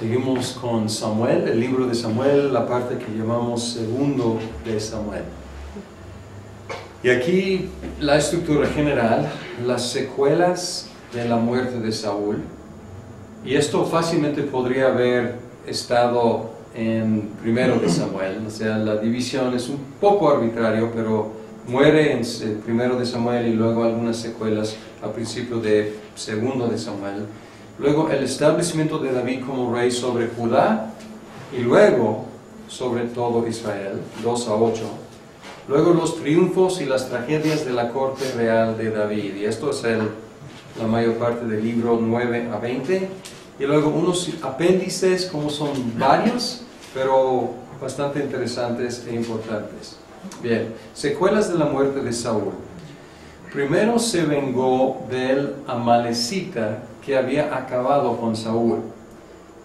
Seguimos con Samuel, el libro de Samuel, la parte que llamamos segundo de Samuel. Y aquí la estructura general, las secuelas de la muerte de Saúl. Y esto fácilmente podría haber estado en primero de Samuel, o sea, la división es un poco arbitrario, pero muere en primero de Samuel y luego algunas secuelas al principio de segundo de Samuel. Luego el establecimiento de David como rey sobre Judá y luego sobre todo Israel, 2 a 8. Luego los triunfos y las tragedias de la corte real de David, y esto es la mayor parte del libro 9 a 20. Y luego unos apéndices, como son varios, pero bastante interesantes e importantes. Bien, secuelas de la muerte de Saúl. Primero se vengó del amalecita que había acabado con Saúl.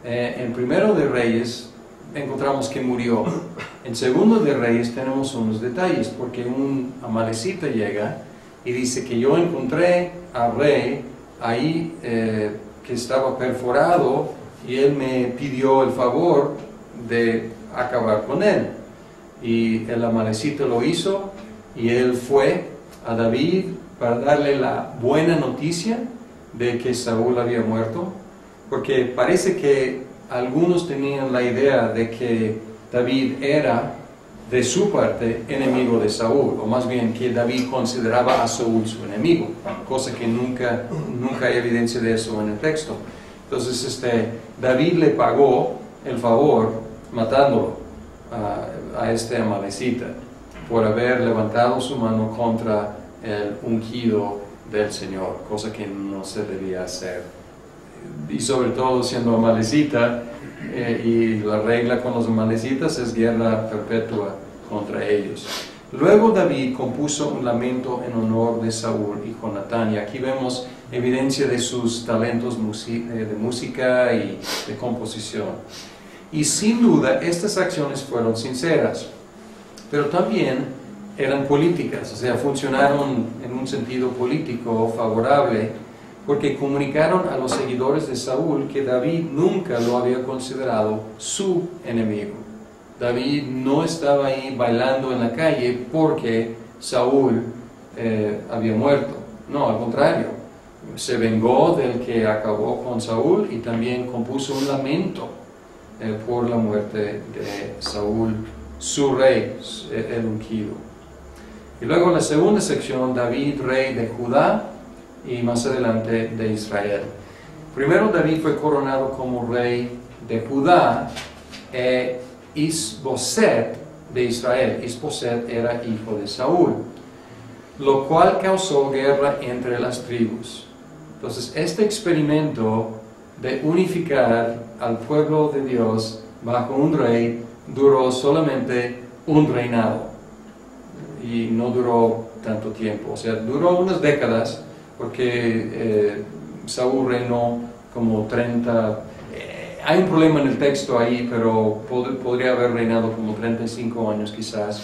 En primero de Reyes encontramos que murió. En segundo de Reyes tenemos unos detalles, porque un amalecita llega y dice que yo encontré al rey ahí que estaba perforado y él me pidió el favor de acabar con él. Y el amalecita lo hizo y él fue a David para darle la buena noticia de que Saúl había muerto, porque parece que algunos tenían la idea de que David era de su parte enemigo de Saúl, o más bien que David consideraba a Saúl su enemigo, cosa que nunca hay evidencia de eso en el texto. Entonces David le pagó el favor matándolo a este amalecita por haber levantado su mano contra el ungido del Señor, cosa que no se debía hacer. Y sobre todo siendo amalecita, y la regla con los amalecitas es guerra perpetua contra ellos. Luego David compuso un lamento en honor de Saúl y Jonatán, y aquí vemos evidencia de sus talentos de música y de composición. Y sin duda estas acciones fueron sinceras, pero también eran políticas, o sea, funcionaron en un sentido político favorable, porque comunicaron a los seguidores de Saúl que David nunca lo había considerado su enemigo. David no estaba ahí bailando en la calle porque Saúl había muerto. No, al contrario, se vengó del que acabó con Saúl y también compuso un lamento por la muerte de Saúl, su rey, el ungido. Y luego la segunda sección, David, rey de Judá, y más adelante de Israel. Primero David fue coronado como rey de Judá, Isboset de Israel. Isboset era hijo de Saúl, lo cual causó guerra entre las tribus. Entonces este experimento de unificar al pueblo de Dios bajo un rey duró solamente un reinado y no duró tanto tiempo, o sea, duró unas décadas, porque Saúl reinó como 30, hay un problema en el texto ahí, pero podría haber reinado como 35 años quizás,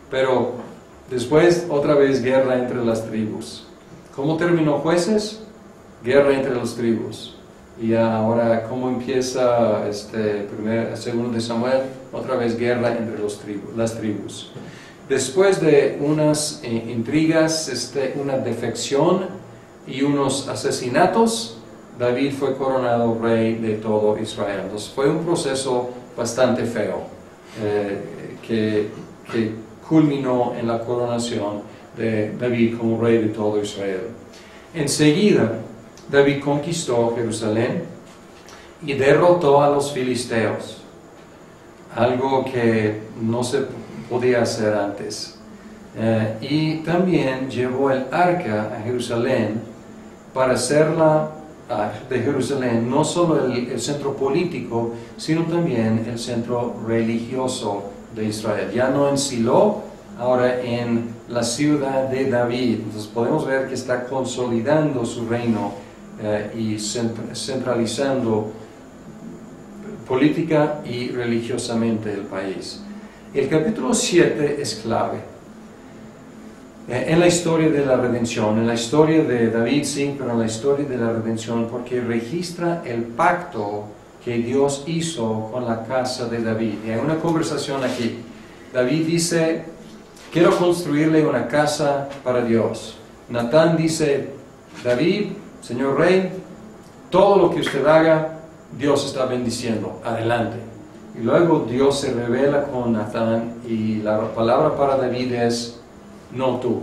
pero después otra vez guerra entre las tribus. ¿Cómo terminó Jueces? Guerra entre las tribus. Y ahora, ¿cómo empieza segundo de Samuel? Otra vez guerra entre las tribus. Después de unas intrigas, una defección y unos asesinatos, David fue coronado rey de todo Israel. Entonces fue un proceso bastante feo que culminó en la coronación de David como rey de todo Israel. Enseguida, David conquistó Jerusalén y derrotó a los filisteos, algo que no se podía hacer antes. Y también llevó el arca a Jerusalén para hacerla de Jerusalén no solo el centro político, sino también el centro religioso de Israel. Ya no en Silo, ahora en la ciudad de David. Entonces podemos ver que está consolidando su reino y centralizando política y religiosamente el país. El capítulo 7 es clave en la historia de la redención, en la historia de David sí, pero en la historia de la redención, porque registra el pacto que Dios hizo con la casa de David. Y hay una conversación aquí. David dice, quiero construirle una casa para Dios. Natán dice, David, señor rey, todo lo que usted haga, Dios está bendiciendo, adelante. Y luego Dios se revela con Natán y la palabra para David es, no tú.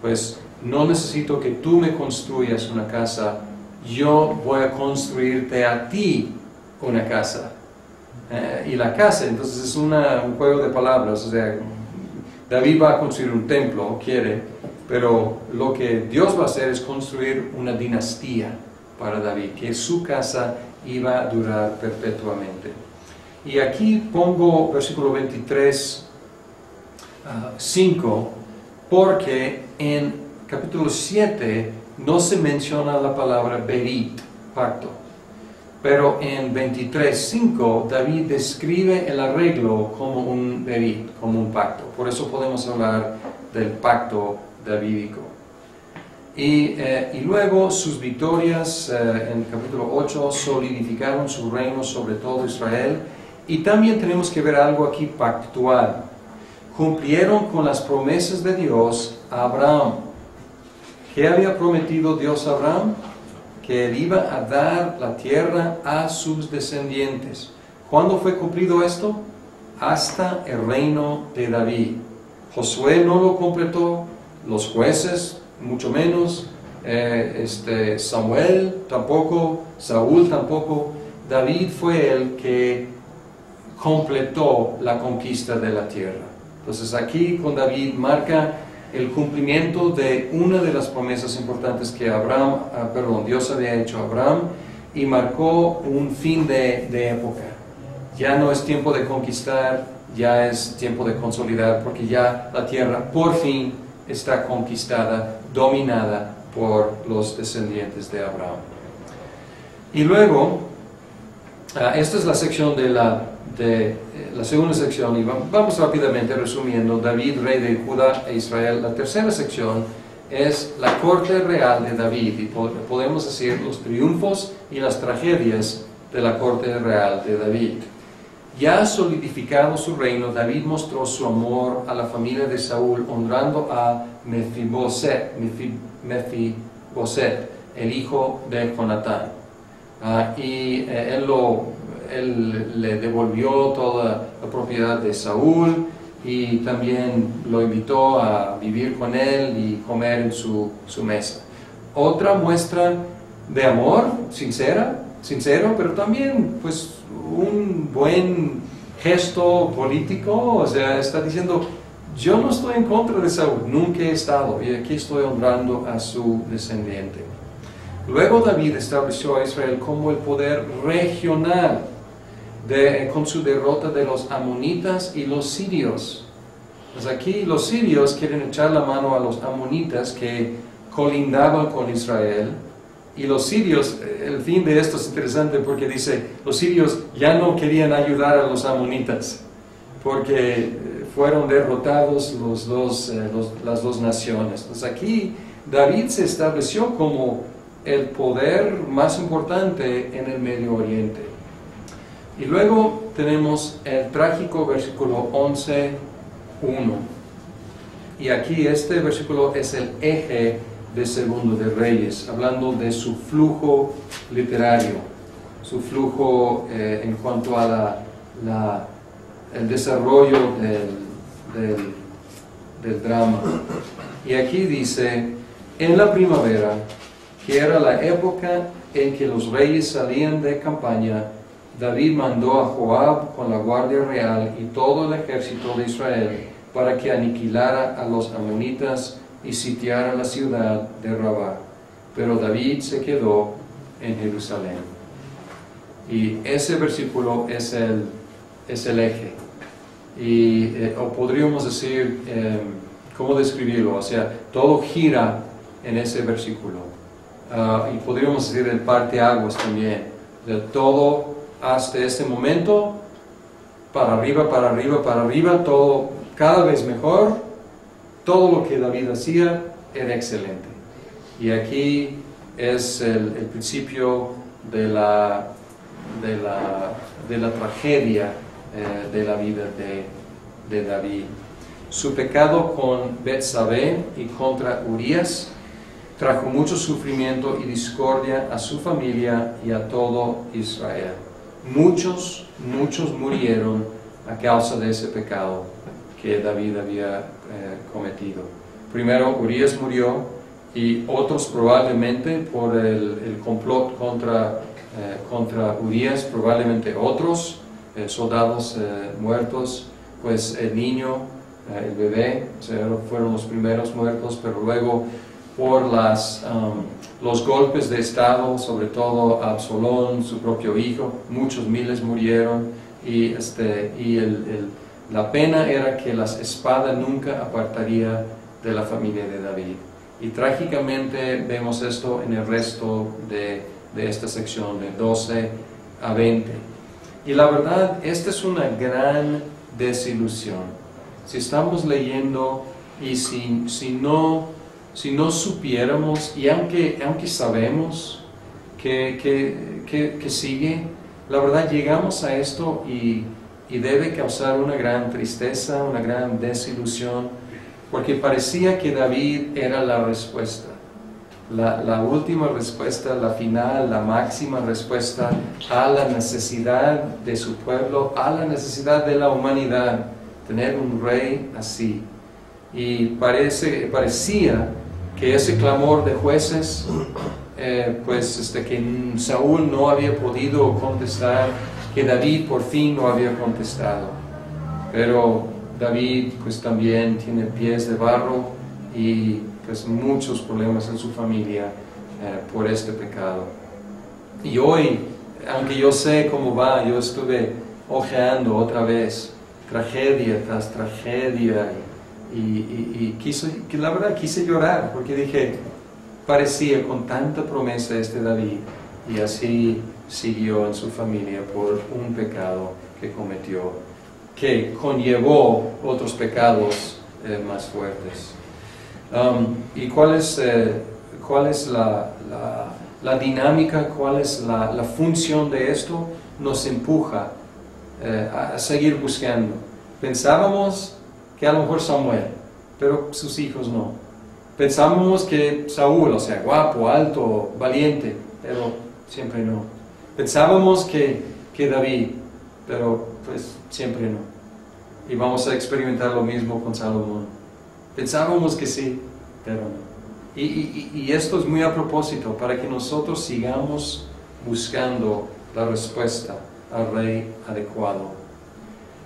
Pues no necesito que tú me construyas una casa, yo voy a construirte a ti una casa. Y la casa, entonces es un juego de palabras, o sea, David va a construir un templo, quiere, pero lo que Dios va a hacer es construir una dinastía para David, que su casa iba a durar perpetuamente. Y aquí pongo versículo 23, 5, porque en capítulo 7 no se menciona la palabra berit, pacto. Pero en 23:5 David describe el arreglo como un berit, como un pacto. Por eso podemos hablar del pacto davídico. Y luego sus victorias en capítulo 8 solidificaron su reino sobre todo Israel. Y también tenemos que ver algo aquí pactual. Cumplieron con las promesas de Dios a Abraham. ¿Qué había prometido Dios a Abraham? Que él iba a dar la tierra a sus descendientes. ¿Cuándo fue cumplido esto? Hasta el reino de David. Josué no lo completó, los jueces mucho menos, Samuel tampoco, Saúl tampoco. David fue el que completó la conquista de la tierra. Entonces aquí con David marca el cumplimiento de una de las promesas importantes que Dios había hecho a Abraham, y marcó un fin de época. Ya no es tiempo de conquistar, ya es tiempo de consolidar, porque ya la tierra por fin está conquistada, dominada por los descendientes de Abraham. Y luego, esta es la sección de la segunda sección, y vamos rápidamente resumiendo. David, rey de Judá e Israel. La tercera sección es la corte real de David, y podemos decir los triunfos y las tragedias de la corte real de David. Ya solidificado su reino, David mostró su amor a la familia de Saúl, honrando a Mefiboset, el hijo de Jonatán. Él le devolvió toda la propiedad de Saúl, y también lo invitó a vivir con él y comer en su mesa. Otra muestra de amor sincero, pero también pues un buen gesto político. O sea, está diciendo, yo no estoy en contra de Saúl, nunca he estado, y aquí estoy honrando a su descendiente. Luego David estableció a Israel como el poder regional con su derrota de los amonitas y los sirios. Pues aquí los sirios quieren echar la mano a los amonitas que colindaban con Israel, y los sirios, el fin de esto es interesante porque dice, los sirios ya no querían ayudar a los amonitas porque fueron derrotados las dos naciones. Pues aquí David se estableció como el poder más importante en el Medio Oriente. Y luego tenemos el trágico versículo 11:1. Y aquí este versículo es el eje de Segundo de Reyes, hablando de su flujo literario, su flujo en cuanto a el desarrollo del drama. Y aquí dice, en la primavera, que era la época en que los reyes salían de campaña, David mandó a Joab con la guardia real y todo el ejército de Israel para que aniquilara a los amonitas y sitiara la ciudad de Rabá. Pero David se quedó en Jerusalén. Y ese versículo es el eje. O podríamos decir, ¿cómo describirlo? O sea, todo gira en ese versículo. Y podríamos decir el parteaguas también. De todo hasta este momento, para arriba, todo cada vez mejor. Todo lo que David hacía era excelente. Y aquí es el principio de la de la tragedia de la vida de David. Su pecado con Betsabé y contra Urías trajo mucho sufrimiento y discordia a su familia y a todo Israel. Muchos murieron a causa de ese pecado que David había cometido. Primero Urías murió y otros probablemente por el complot contra Urías, probablemente otros soldados muertos, pues el niño, el bebé, fueron los primeros muertos, pero luego por los golpes de estado, sobre todo Absalón, su propio hijo, muchos miles murieron, y la pena era que la espada nunca apartaría de la familia de David. Y trágicamente vemos esto en el resto de esta sección, de 12 a 20. Y la verdad, esta es una gran desilusión. Si estamos leyendo y si no supiéramos, y aunque sabemos que sigue, la verdad llegamos a esto y debe causar una gran tristeza, una gran desilusión, porque parecía que David era la respuesta, la última respuesta, la final, la máxima respuesta a la necesidad de su pueblo, a la necesidad de la humanidad, tener un rey así. Y parecía que ese clamor de jueces, que Saúl no había podido contestar, que David por fin no había contestado. Pero David pues también tiene pies de barro y pues muchos problemas en su familia por este pecado. Y hoy, aunque yo sé cómo va, yo estuve ojeando otra vez, tragedia tras tragedia, y la verdad quise llorar, porque dije, parecía con tanta promesa David, y así siguió en su familia por un pecado que cometió, que conllevó otros pecados más fuertes. ¿Y cuál es la dinámica, cuál es la función de esto? Nos empuja a seguir buscando. Pensábamos que a lo mejor Samuel, pero sus hijos no. Pensábamos que Saúl, o sea, guapo, alto, valiente, pero siempre no. Pensábamos que David, pero pues siempre no. Y vamos a experimentar lo mismo con Salomón. Pensábamos que sí, pero no. Y esto es muy a propósito, para que nosotros sigamos buscando la respuesta al rey adecuado.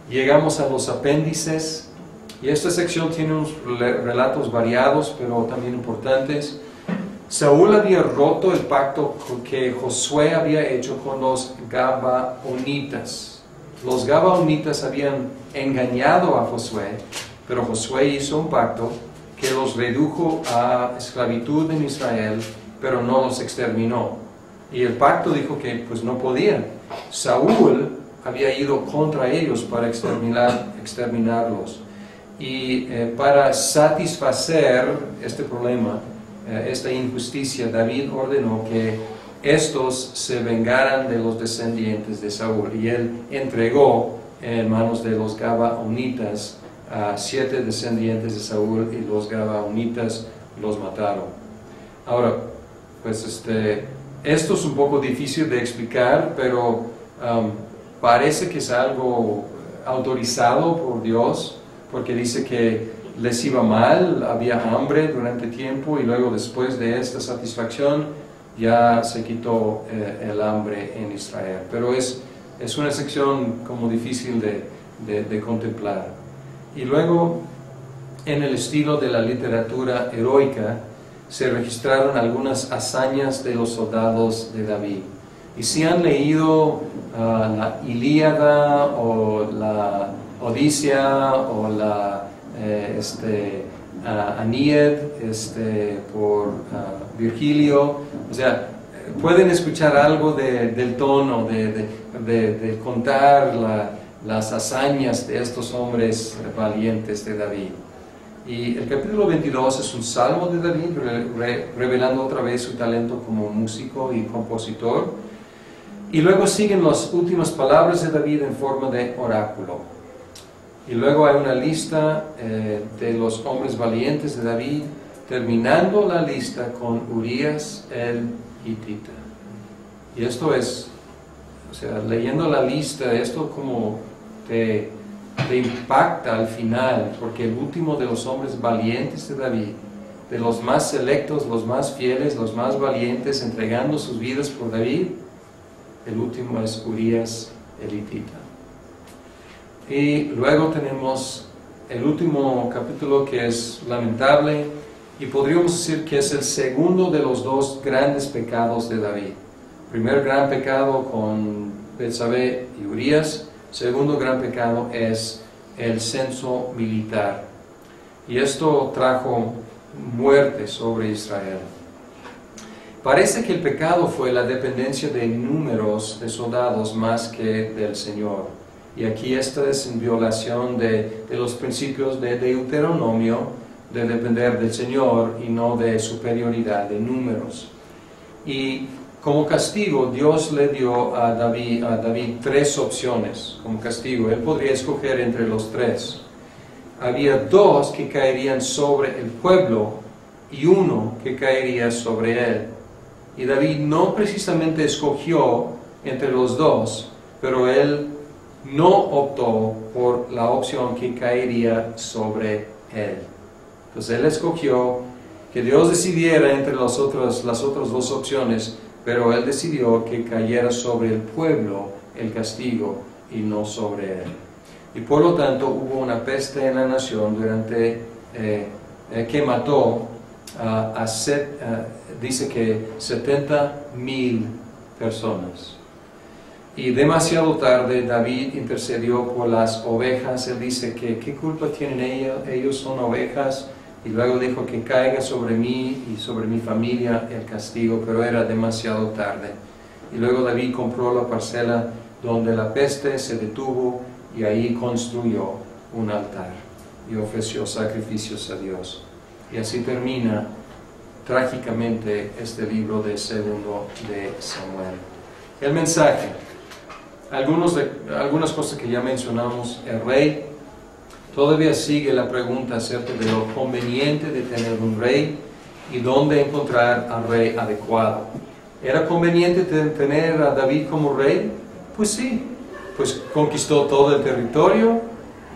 Llegamos a los apéndices, y esta sección tiene unos relatos variados, pero también importantes. Saúl había roto el pacto que Josué había hecho con los Gabaonitas. Los Gabaonitas habían engañado a Josué, pero Josué hizo un pacto que los redujo a esclavitud en Israel, pero no los exterminó. Y el pacto dijo que pues no podían. Saúl había ido contra ellos para exterminarlos. Y para satisfacer este problema, esta injusticia, David ordenó que estos se vengaran de los descendientes de Saúl. Y él entregó en manos de los Gabaonitas a 7 descendientes de Saúl, y los Gabaonitas los mataron. Ahora, pues esto es un poco difícil de explicar, pero parece que es algo autorizado por Dios, porque dice que les iba mal, había hambre durante tiempo, y luego después de esta satisfacción ya se quitó el hambre en Israel. Pero es una sección como difícil de contemplar. Y luego, en el estilo de la literatura heroica, se registraron algunas hazañas de los soldados de David. Y si han leído la Ilíada o la Odisea o la Aníed por Virgilio, o sea, pueden escuchar algo del tono de contar las hazañas de estos hombres valientes de David. Y el capítulo 22 es un salmo de David, revelando otra vez su talento como músico y compositor. Y luego siguen las últimas palabras de David en forma de oráculo. Y luego hay una lista de los hombres valientes de David, terminando la lista con Urías el hitita. Y esto es, o sea, leyendo la lista, esto como te impacta al final, porque el último de los hombres valientes de David, de los más selectos, los más fieles, los más valientes, entregando sus vidas por David, el último es Urías el hitita. Y luego tenemos el último capítulo, que es lamentable, y podríamos decir que es el segundo de los dos grandes pecados de David. Primer gran pecado con Betsabé y Urías. Segundo gran pecado es el censo militar. Y esto trajo muerte sobre Israel. Parece que el pecado fue la dependencia de números de soldados más que del Señor. Y aquí esta es en violación de los principios de Deuteronomio, de depender del Señor y no de superioridad de números. Y como castigo, Dios le dio a David tres opciones como castigo. Él podría escoger entre los tres. Había dos que caerían sobre el pueblo y uno que caería sobre él. Y David no precisamente escogió entre los dos, pero él no optó por la opción que caería sobre él. Entonces él escogió que Dios decidiera entre las otras dos opciones, pero él decidió que cayera sobre el pueblo el castigo y no sobre él. Y por lo tanto hubo una peste en la nación que mató dice que 70,000 personas. Y demasiado tarde David intercedió por las ovejas. Él dice que ¿qué culpa tienen ellos son ovejas? Y luego dijo que caiga sobre mí y sobre mi familia el castigo, pero era demasiado tarde. Y luego David compró la parcela donde la peste se detuvo y ahí construyó un altar y ofreció sacrificios a Dios. Y así termina trágicamente este libro de Segundo de Samuel. El mensaje. Algunas cosas que ya mencionamos. El rey. Todavía sigue la pregunta acerca de lo conveniente de tener un rey y dónde encontrar al rey adecuado. ¿Era conveniente tener a David como rey? Pues sí, pues conquistó todo el territorio,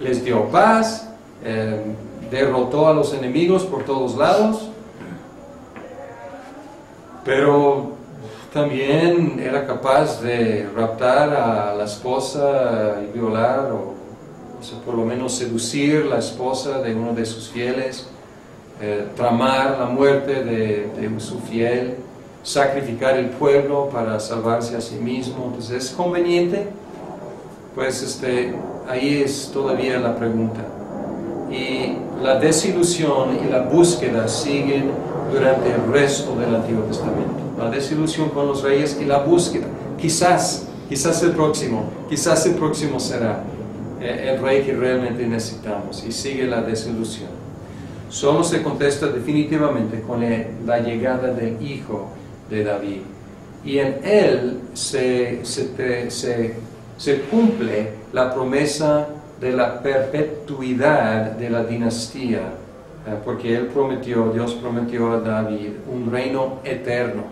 les dio paz, derrotó a los enemigos por todos lados, pero también era capaz de raptar a la esposa y violar o sea, por lo menos seducir la esposa de uno de sus fieles, tramar la muerte de su fiel, sacrificar el pueblo para salvarse a sí mismo. Entonces, ¿es conveniente? Pues ahí es todavía la pregunta. Y la desilusión y la búsqueda siguen durante el resto del Antiguo Testamento. La desilusión con los reyes y la búsqueda. Quizás el próximo será el rey que realmente necesitamos, y sigue la desilusión. Solo se contesta definitivamente con la llegada del Hijo de David, y en él se cumple la promesa de la perpetuidad de la dinastía, porque Dios prometió a David un reino eterno,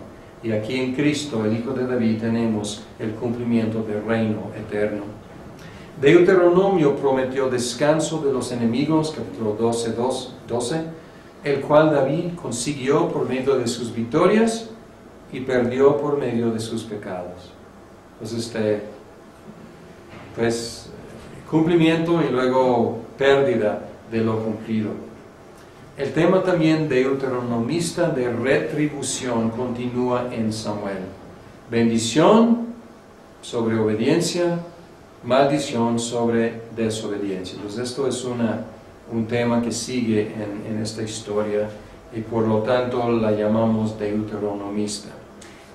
y aquí en Cristo, el Hijo de David, tenemos el cumplimiento del reino eterno. Deuteronomio prometió descanso de los enemigos, capítulo 12, el cual David consiguió por medio de sus victorias y perdió por medio de sus pecados. Entonces, pues, cumplimiento y luego pérdida de lo cumplido. El tema también deuteronomista de retribución continúa en Samuel. Bendición sobre obediencia, maldición sobre desobediencia. Entonces esto es un tema que sigue en esta historia y por lo tanto la llamamos deuteronomista.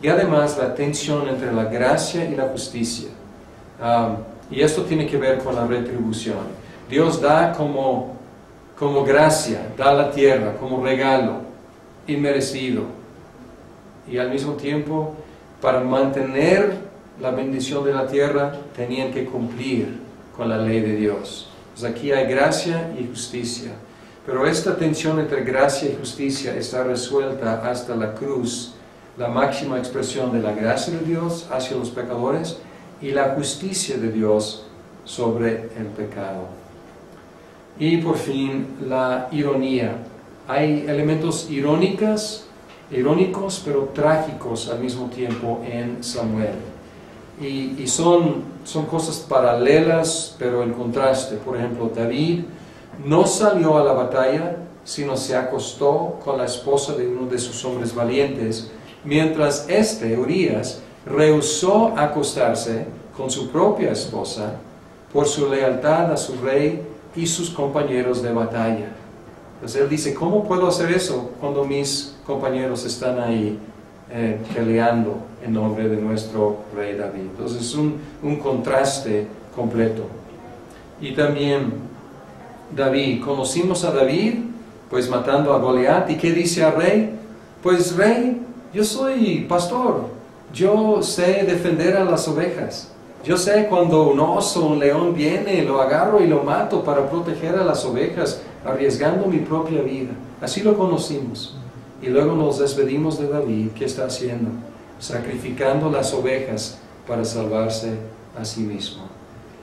Y además la tensión entre la gracia y la justicia. Y esto tiene que ver con la retribución. Dios da como gracia, da la tierra como regalo inmerecido. Y al mismo tiempo, para mantener la bendición de la tierra, tenían que cumplir con la ley de Dios. Pues aquí hay gracia y justicia. Pero esta tensión entre gracia y justicia está resuelta hasta la cruz, la máxima expresión de la gracia de Dios hacia los pecadores y la justicia de Dios sobre el pecado. Y por fin, la ironía. Hay elementos irónicos, pero trágicos al mismo tiempo en Samuel. Y son cosas paralelas, pero en contraste. Por ejemplo, David no salió a la batalla, sino se acostó con la esposa de uno de sus hombres valientes, mientras Urías, rehusó acostarse con su propia esposa por su lealtad a su rey y sus compañeros de batalla. Entonces él dice, ¿cómo puedo hacer eso cuando mis compañeros están ahí peleando en nombre de nuestro rey David? Entonces es un contraste completo. Y también David, conocimos a David pues matando a Goliat. ¿Y qué dice al rey? Pues rey, yo soy pastor, yo sé defender a las ovejas. Yo sé cuando un oso, un león viene, lo agarro y lo mato para proteger a las ovejas, arriesgando mi propia vida. Así lo conocimos. Y luego nos despedimos de David. ¿Qué está haciendo? Sacrificando las ovejas para salvarse a sí mismo.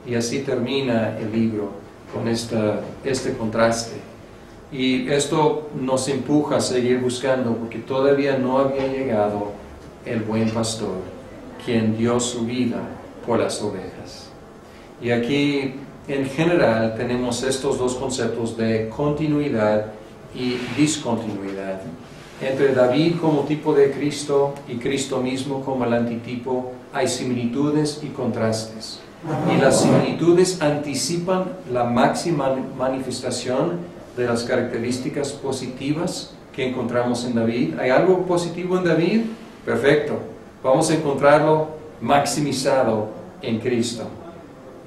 Y así termina el libro con este contraste. Y esto nos empuja a seguir buscando, porque todavía no había llegado el buen pastor, quien dio su vida por las ovejas. Y aquí, en general, tenemos estos dos conceptos de continuidad y discontinuidad. Entre David como tipo de Cristo y Cristo mismo como el antitipo, hay similitudes y contrastes. Y las similitudes anticipan la máxima manifestación de las características positivas que encontramos en David. ¿Hay algo positivo en David? Perfecto. Vamos a encontrarlo maximizado en Cristo.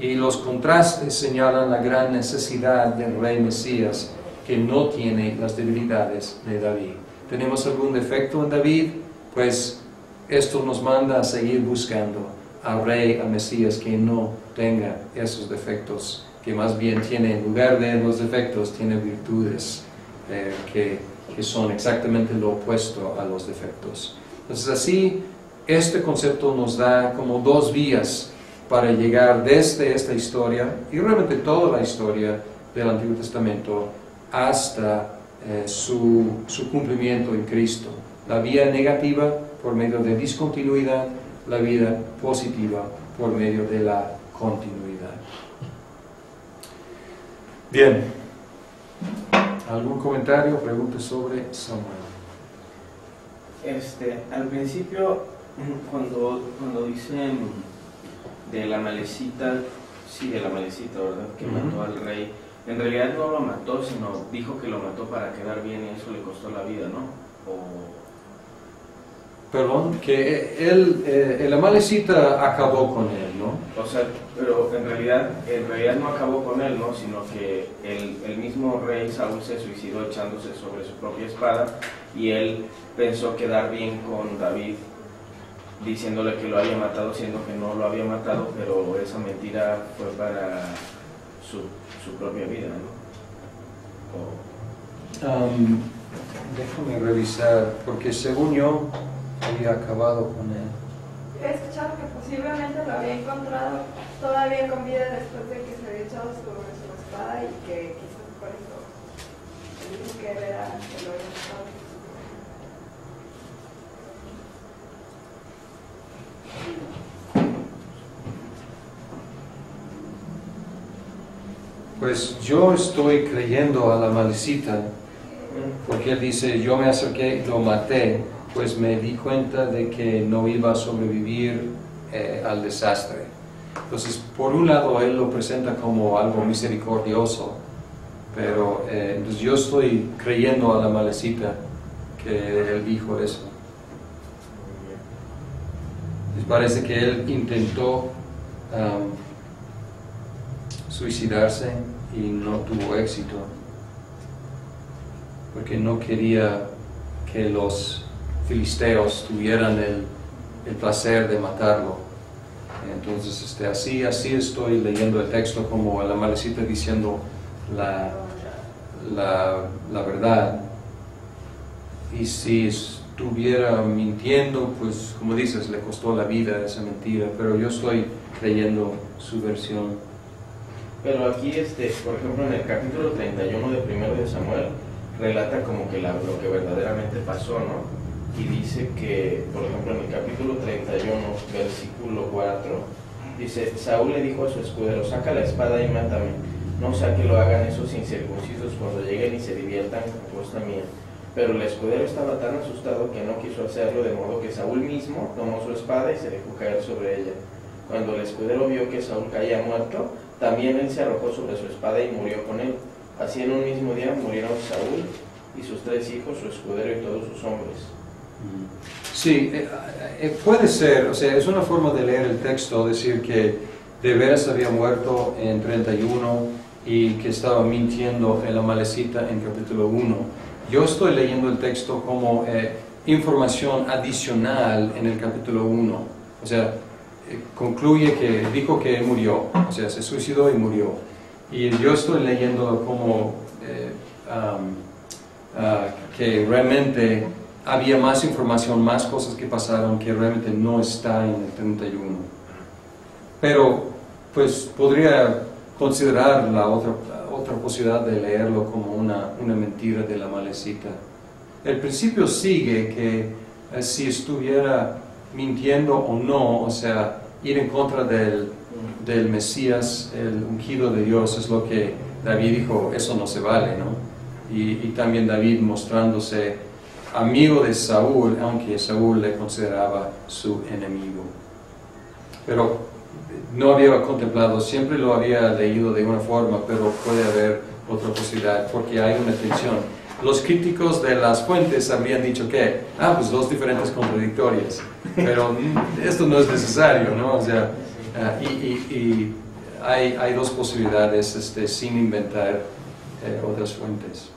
Y los contrastes señalan la gran necesidad del Rey Mesías, que no tiene las debilidades de David. ¿Tenemos algún defecto en David? Pues esto nos manda a seguir buscando al Rey, al Mesías, que no tenga esos defectos, que más bien tiene, en lugar de los defectos, tiene virtudes que son exactamente lo opuesto a los defectos. Entonces así, este concepto nos da como dos vías para llegar desde esta historia, y realmente toda la historia del Antiguo Testamento, hasta su cumplimiento en Cristo. La vía negativa por medio de discontinuidad, la vida positiva por medio de la continuidad. Bien, ¿algún comentario o pregunta sobre Samuel? Al principio, cuando dicen de la Amalecita, sí, de la Amalecita, ¿verdad? Que mató al rey. En realidad no lo mató, sino dijo que lo mató para quedar bien y eso le costó la vida, ¿no? Perdón, que el Amalecita acabó con él, ¿no? O sea, pero en realidad no acabó con él, ¿no? Sino que el mismo rey Saúl se suicidó echándose sobre su propia espada y él pensó quedar bien con David, diciéndole que lo había matado, siendo que no lo había matado, pero esa mentira fue para su propia vida, ¿no? Déjame revisar, porque según yo había acabado con él. He escuchado que posiblemente lo había encontrado todavía con vida después de que se había echado sobre su espada y que quizás por eso dijo que él era que lo había matado. Pues yo estoy creyendo a la Amalecita, porque él dice, yo me acerqué y lo maté, pues me di cuenta de que no iba a sobrevivir al desastre. Entonces, por un lado, él lo presenta como algo misericordioso, pero entonces yo estoy creyendo a la Amalecita que él dijo eso. Les parece que él intentó suicidarse y no tuvo éxito, porque no quería que los filisteos tuvieran el placer de matarlo. Entonces, así estoy leyendo el texto, como el Amalecita diciendo la verdad. Y si estuviera mintiendo, pues como dices, le costó la vida esa mentira, pero yo estoy leyendo su versión. Pero aquí, por ejemplo, en el capítulo 31 de 1 de Samuel, relata como que lo que verdaderamente pasó, ¿no? Y dice que, por ejemplo, en el capítulo 31, versículo 4, dice: Saúl le dijo a su escudero: saca la espada y mátame, no sea que lo hagan esos incircuncisos cuando lleguen y se diviertan a costa mía. Pero el escudero estaba tan asustado que no quiso hacerlo, de modo que Saúl mismo tomó su espada y se dejó caer sobre ella. Cuando el escudero vio que Saúl caía muerto, también él se arrojó sobre su espada y murió con él. Así en un mismo día murieron Saúl y sus 3 hijos, su escudero y todos sus hombres. Sí, puede ser, o sea, es una forma de leer el texto, decir que de veras había muerto en 31 y que estaba mintiendo el Amalecita en capítulo 1. Yo estoy leyendo el texto como información adicional en el capítulo 1. O sea, concluye que dijo que él murió, o sea, se suicidó y murió. Y yo estoy leyendo como que realmente había más información, más cosas que pasaron que realmente no está en el 31. Pero, pues, podría considerar la otra posibilidad de leerlo como una mentira de la Amalecita. El principio sigue que si estuviera mintiendo o no, o sea, ir en contra del Mesías, el ungido de Dios, es lo que David dijo: eso no se vale, ¿no? Y también David mostrándose amigo de Saúl, aunque Saúl le consideraba su enemigo. Pero no había contemplado, siempre lo había leído de una forma, pero puede haber otra posibilidad, porque hay una tensión. Los críticos de las fuentes habrían dicho que, pues 2 diferentes contradictorias, pero esto no es necesario, ¿no? O sea, hay 2 posibilidades sin inventar otras fuentes.